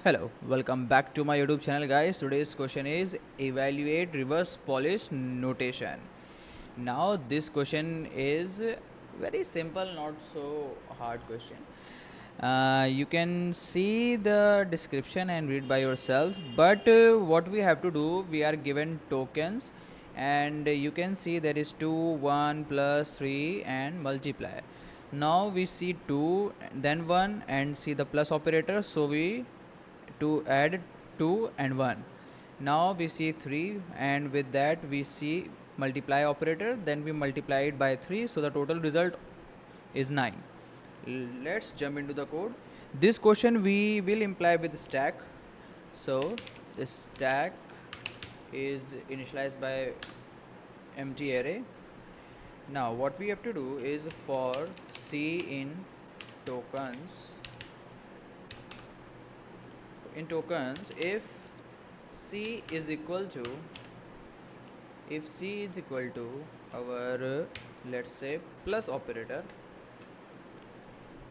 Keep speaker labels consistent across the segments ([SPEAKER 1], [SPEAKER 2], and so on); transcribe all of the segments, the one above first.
[SPEAKER 1] Hello, welcome back to my YouTube channel, guys. Today's question is evaluate reverse Polish notation. Now, this question is very simple, not so hard question. You can see the description and read by yourself, but what we have to do, we are given tokens, and you can see there is 2, 1, plus 3, and multiply. Now we see 2, then 1, and see the plus operator, so we to add 2 and 1. Now we see 3, and with that we see multiply operator, then we multiply it by 3, so the total result is 9. Let's jump into the code. This question we will imply with stack. So the stack is initialized by empty array. Now what we have to do is for c in tokens, if c is equal to our let's say plus operator,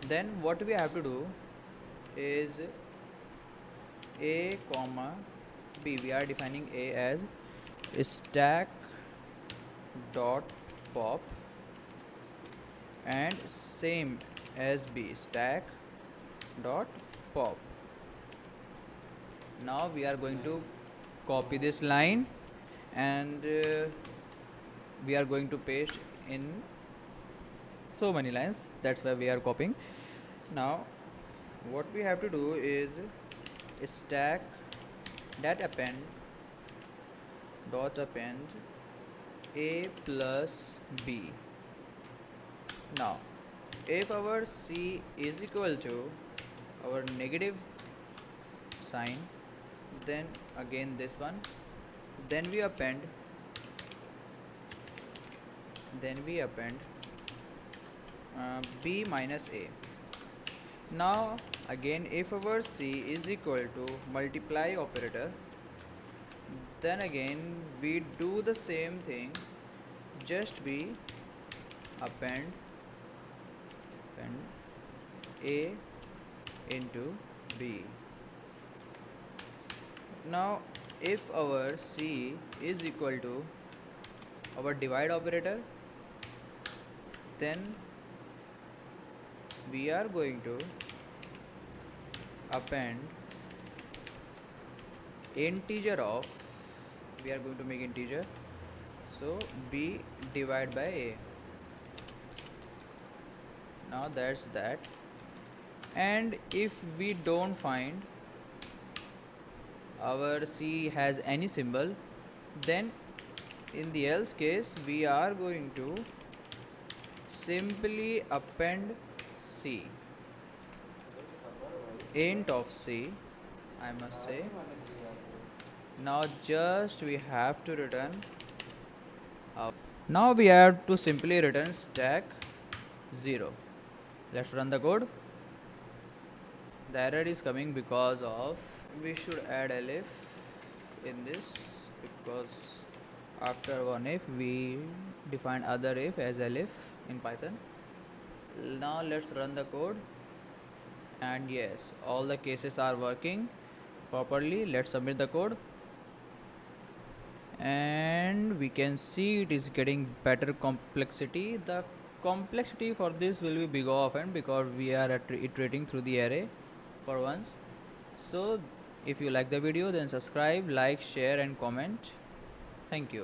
[SPEAKER 1] then what we have to do is a comma b. We are defining a as stack dot pop, and same as b, stack dot pop. Now we are going to copy this line, and we are going to paste in so many lines, that's why we are copying. Now what we have to do is stack that append a plus b. Now if our c is equal to our negative sign, then again this one, then we append b minus a. Now again, if our c is equal to multiply operator, then again we do the same thing, just we append a into b. Now if our c is equal to our divide operator, then we are going to append integer of, we are going to make integer, so b divided by a. Now that's that. And if we don't find our c has any symbol, then in the else case we are going to simply append c, int of c, I must say. Now just we have to return now we have to simply return stack 0. Let's run the code. The error is coming because of we should add elif in this, because after one if we define other if as elif in Python. Now let's run the code, and yes, all the cases are working properly. Let's submit the code, and we can see it is getting better complexity. The complexity for this will be big often because we are iterating through the array for once. So if you like the video, then subscribe, like, share and comment. Thank you.